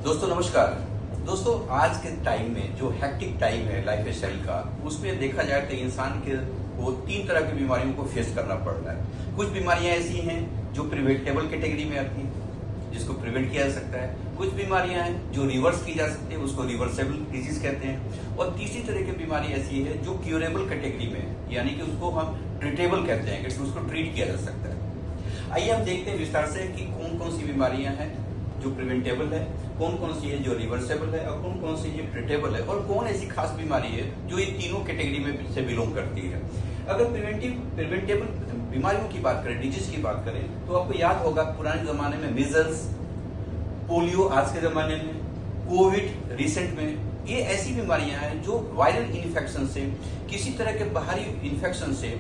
दोस्तों नमस्कार। दोस्तों आज के टाइम में जो हेक्टिक टाइम है लाइफ स्टाइल का, उसमें देखा जाए तो इंसान के को 3 तरह की बीमारियों को फेस करना पड़ रहा है। कुछ बीमारियां ऐसी हैं जो प्रिवेंटेबल कैटेगरी में आती हैं, जिसको प्रिवेंट किया जा सकता है। कुछ बीमारियां हैं जो रिवर्स की जा सकती है, उसको रिवर्सेबल डिजीज कहते हैं। और तीसरी तरह की बीमारी ऐसी है जो क्यूरेबल कैटेगरी में है, यानी कि उसको हम ट्रीटेबल कहते हैं, कि उसको ट्रीट किया जा सकता है। आइए हम देखते हैं विस्तार से कि कौन कौन सी बीमारियां हैं जो प्रिवेंटेबल है, कौन कौन सी है जो रिवर्सेबल है, और कौन कौन सी जो ट्रीटेबल है, और कौन ऐसी खास बीमारी है जो ये तीनों कैटेगरी में से बिलोंग करती है। अगर प्रिवेंटेबल बीमारियों की बात करें, डिजीज की बात करें, तो आपको याद होगा पुराने जमाने में मिजल्स, पोलियो आज के जमाने में, कोविड रिसेंट में, ये ऐसी बीमारियां हैं जो वायरल इन्फेक्शन से, किसी तरह के बाहरी इन्फेक्शन से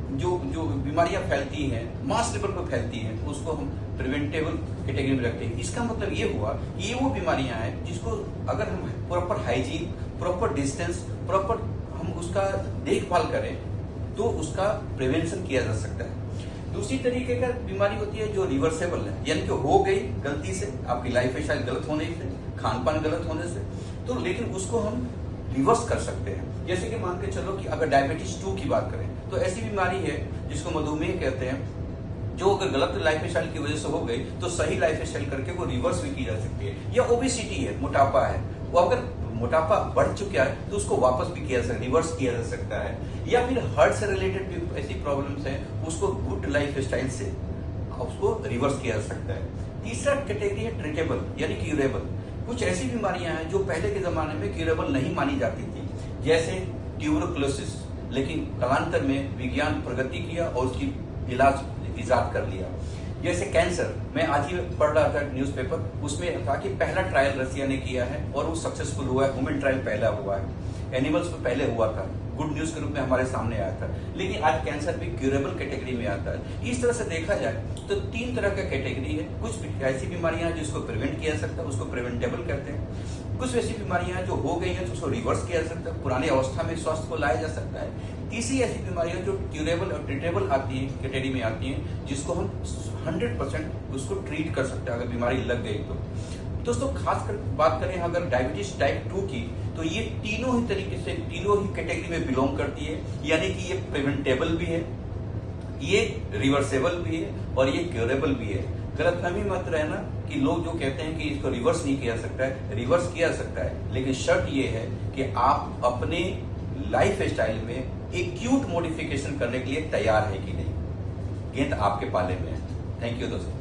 जो जो बीमारियां फैलती हैं, मास लेवल पर फैलती हैं, उसको हम प्रिवेंटेबल कैटेगरी में रखते हैं। इसका मतलब ये हुआ ये वो बीमारियां हैं जिसको अगर हम proper hygiene, proper distance, proper हम उसका देखभाल करें तो उसका प्रिवेंशन किया जा सकता है। दूसरी तरीके का बीमारी होती है जो रिवर्सेबल है, यानी कि हो गई गलती से, आपकी लाइफ स्टाइल गलत होने से, खान पान गलत होने से, तो लेकिन उसको हम रिवर्स कर सकते हैं। जैसे कि मान के चलो कि अगर डायबिटीज 2 की बात करें तो ऐसी बीमारी है जिसको मधुमेह कहते हैं, जो अगर गलत लाइफ स्टाइल की वजह से हो गई तो सही लाइफ स्टाइल करके वो रिवर्स भी की जा सकती है। या ओबेसिटी है, मोटापा है, वो अगर मोटापा बढ़ चुका है तो उसको वापस भी किया जा सकता है, रिवर्स किया जा सकता है। या फिर हार्ट से रिलेटेड भी ऐसी प्रॉब्लम्स हैं, उसको गुड लाइफ स्टाइल से उसको रिवर्स किया जा सकता है। तीसरा कैटेगरी है ट्रीटेबल यानी क्यूरेबल। कुछ ऐसी बीमारियां हैं जो पहले के जमाने में क्यूरेबल नहीं मानी जाती थी, जैसे ट्यूबरकुलोसिस, लेकिन कालांतर में विज्ञान प्रगति किया और उसकी इलाज इजाद कर लिया। जैसे कैंसर, मैं आज ही पढ़ रहा था न्यूज़पेपर, उसमें था कि पहला ट्रायल रसिया ने किया है और वो सक्सेसफुल हुआ है। ह्यूमन ट्रायल पहला हुआ है, एनिमल्स पे पहले हुआ था, गुड न्यूज के रूप में हमारे सामने आया था। लेकिन आज कैंसर भी क्यूरेबल कैटेगरी में आता है। इस तरह से देखा जाए तो 3 तरह का कैटेगरी है। कुछ ऐसी बीमारियां हैं जिसको प्रिवेंट किया जा सकता है, उसको प्रिवेंटेबल कहते हैं। कुछ ऐसी बीमारियां जो हो गई हैं तो उसको रिवर्स किया जा सकता है, पुरानी अवस्था में स्वास्थ्य को लाया जा सकता है। तीसरी ऐसी बीमारियां जो क्यूरेबल और ट्रीटेबल आती है कैटेगरी में आती हैं, जिसको हम 100% उसको ट्रीट कर सकते हैं अगर बीमारी लग गई तो। दोस्तों खास कर बात करें अगर डायबिटीज टाइप 2 की, तो ये तीनों ही तरीके से तीनों ही कैटेगरी में बिलोंग करती है, यानी कि ये प्रिवेंटेबल भी है, ये रिवर्सेबल भी है और ये क्यूरेबल भी है। गलतफहमी मत रहना कि लोग जो कहते हैं कि इसको रिवर्स नहीं किया सकता है, रिवर्स किया सकता है, लेकिन शर्त ये है कि आप अपने लाइफ स्टाइल में एक क्यूट मॉडिफिकेशन करने के लिए तैयार है कि नहीं। गेंद आपके पाले में है। थैंक यू दोस्तों।